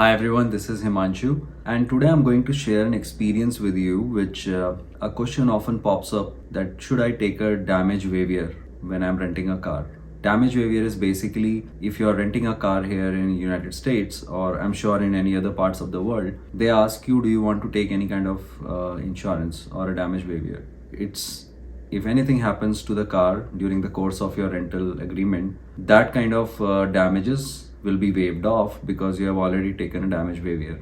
Hi everyone, this is Himanshu, and today I'm going to share an experience with you which a question often pops up that should I take a damage waiver when I'm renting a car? Damage waiver is basically if you're renting a car here in United States or I'm sure in any other parts of the world, they ask you do you want to take any kind of insurance or a damage waiver. It's if anything happens to the car during the course of your rental agreement, that kind of damages will be waived off because you have already taken a damage waiver.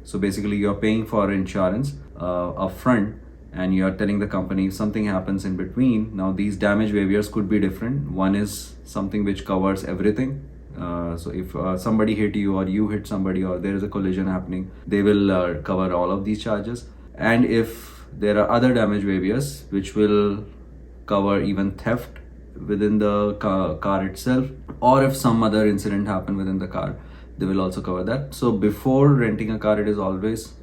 So basically, you're paying for insurance upfront, and you're telling the company if something happens in between. Now, these damage waivers could be different. One is something which covers everything. So if somebody hit you or you hit somebody or there is a collision happening, they will cover all of these charges. And if there are other damage waivers which will cover even theft within the car itself, or if some other incident happened within the car, they will also cover that. So before renting a car, it is always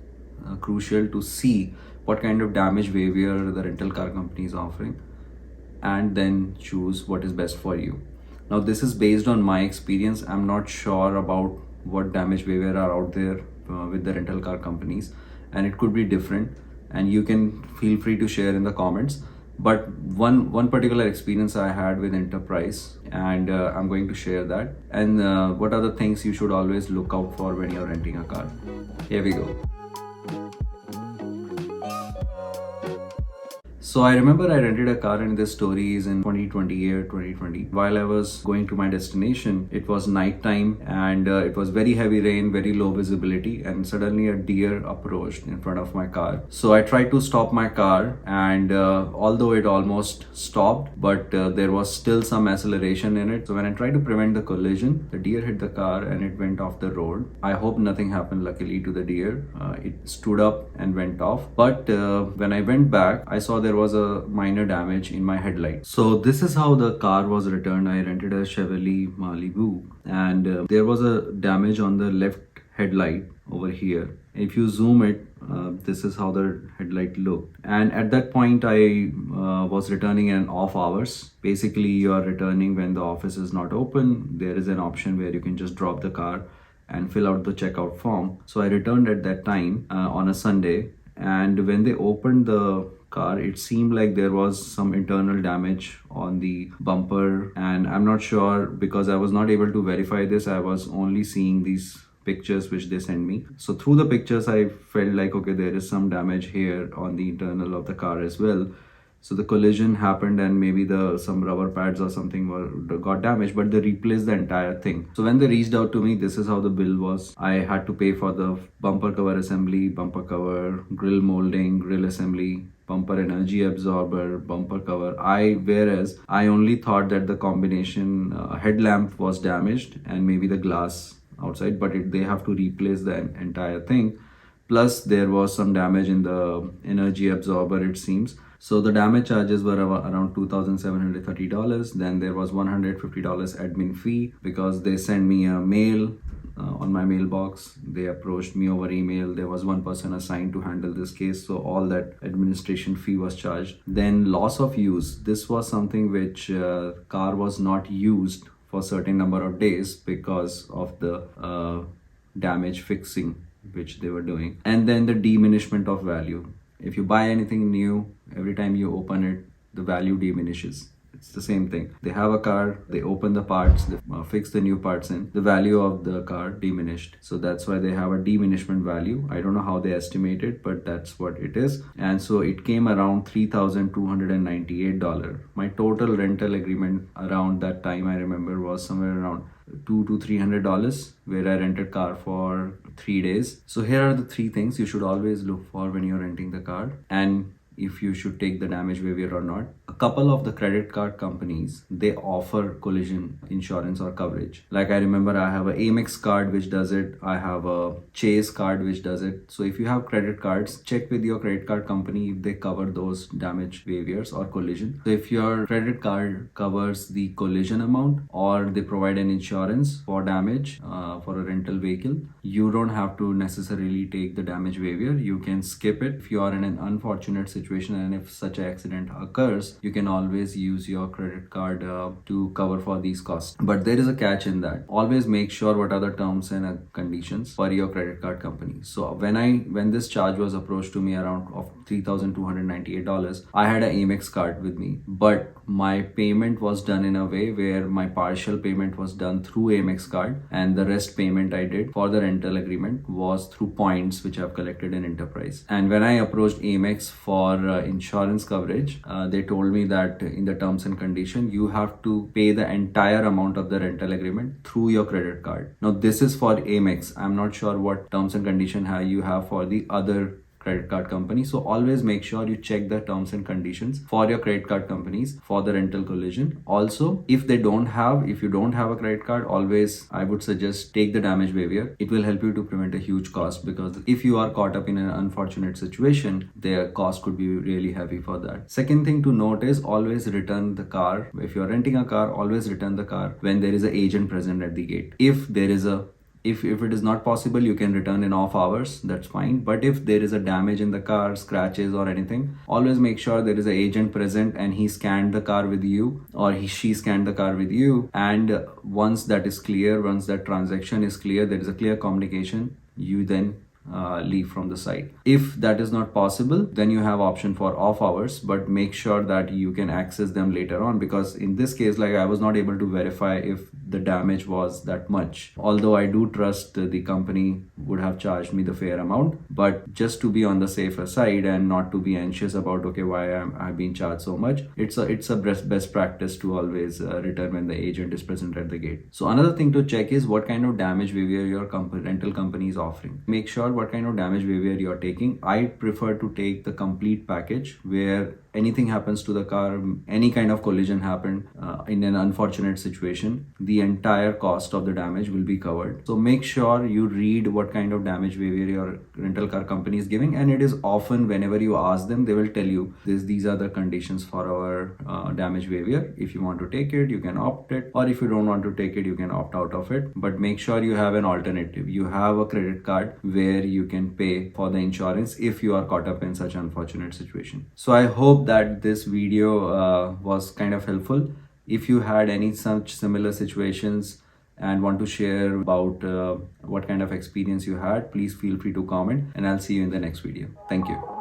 crucial to see what kind of damage waiver the rental car company is offering and then choose what is best for you. Now this is based on my experience. I'm not sure about what damage waiver are out there with the rental car companies, and it could be different, and you can feel free to share in the comments. But one particular experience I had with Enterprise, and I'm going to share that, and what are the things you should always look out for when you're renting a car. Here we go. So I remember I rented a car, and this story is in 2020 or 2020. While I was going to my destination, it was night time and it was very heavy rain, very low visibility, and suddenly a deer approached in front of my car. So I tried to stop my car, and although it almost stopped, but there was still some acceleration in it. So when I tried to prevent the collision, the deer hit the car and it went off the road. I hope nothing happened luckily to the deer. It stood up and went off. But when I went back, I saw there was a minor damage in my headlight. So this is how the car was returned. I rented a Chevrolet Malibu, and there was a damage on the left headlight over here. If you zoom it, this is how the headlight looked. And at that point, I was returning in off hours. Basically, you are returning when the office is not open. There is an option where you can just drop the car and fill out the checkout form. So I returned at that time on a Sunday, and when they opened the car, it seemed like there was some internal damage on the bumper, and I'm not sure because I was not able to verify this. I was only seeing these pictures which they sent me. So through the pictures, I felt like, okay, there is some damage here on the internal of the car as well. So the collision happened, and maybe some rubber pads or something got damaged, but they replaced the entire thing. So when they reached out to me, this is how the bill was. I had to pay for the bumper cover assembly, bumper cover, grill molding, grill assembly, bumper energy absorber, bumper cover. Whereas I only thought that the combination headlamp was damaged and maybe the glass outside, but they have to replace the entire thing. Plus there was some damage in the energy absorber, it seems. So the damage charges were around $2,730. Then there was $150 admin fee because they sent me a mail on my mailbox. They approached me over email. There was one person assigned to handle this case, so all that administration fee was charged. Then loss of use. This was something which car was not used for a certain number of days because of the damage fixing which they were doing. And then the diminishment of value. If you buy anything new, every time you open it, the value diminishes. It's the same thing. They have a car, they open the parts, they fix the new parts in, the value of the car diminished. So that's why they have a diminishment value. I don't know how they estimate it, but that's what it is. And so it came around $3,298. My total rental agreement around that time, I remember, was somewhere around $200 to $300, where I rented car for 3 days. So here are the 3 things you should always look for when you're renting the car, and if you should take the damage waiver or not. A couple of the credit card companies, they offer collision insurance or coverage. Like I remember I have a Amex card which does it. I have a Chase card which does it. So if you have credit cards, check with your credit card company if they cover those damage waivers or collision. So if your credit card covers the collision amount or they provide an insurance for damage for a rental vehicle, you don't have to necessarily take the damage waiver. You can skip it. If you are in an unfortunate situation and if such an accident occurs, you can always use your credit card to cover for these costs. But there is a catch in that. Always make sure what are the terms and conditions for your credit card company. So when this charge was approached to me around of $3,298, I had an Amex card with me, but my payment was done in a way where my partial payment was done through Amex card, and the rest payment I did for the rental agreement was through points which I've collected in Enterprise. And when I approached Amex for insurance coverage, they told me that in the terms and condition you have to pay the entire amount of the rental agreement through your credit card. Now this is for Amex. I'm not sure what terms and condition you have for the other credit card company. So always make sure you check the terms and conditions for your credit card companies for the rental collision. Also, if you don't have a credit card, always I would suggest take the damage waiver. It will help you to prevent a huge cost, because if you are caught up in an unfortunate situation, the cost could be really heavy for that. Second thing to note is always return the car. If you're renting a car, always return the car when there is an agent present at the gate. If it is not possible, you can return in off hours, that's fine. But if there is a damage in the car, scratches or anything, always make sure there is an agent present and he scanned the car with you, or she scanned the car with you. And once that is clear, once that transaction is clear, there is a clear communication, you then leave from the site. If that is not possible, then you have option for off hours, but make sure that you can access them later on, because in this case, like, I was not able to verify if the damage was that much. Although I do trust the company would have charged me the fair amount, but just to be on the safer side and not to be anxious about, okay, why I've been charged so much, it's a best practice to always return when the agent is present at the gate. So another thing to check is what kind of damage waiver your rental company is offering. Make sure what kind of damage waiver you're taking. I prefer to take the complete package, where anything happens to the car, any kind of collision happened in an unfortunate situation, the entire cost of the damage will be covered. So make sure you read what kind of damage waiver your rental car company is giving, and it is often, whenever you ask them, they will tell you these are the conditions for our damage waiver. If you want to take it, you can opt it, or if you don't want to take it, you can opt out of it. But make sure you have an alternative. You have a credit card where you can pay for the insurance if you are caught up in such unfortunate situation. So I hope that this video was kind of helpful. If you had any such similar situations and want to share about what kind of experience you had, please feel free to comment, and I'll see you in the next video. Thank you.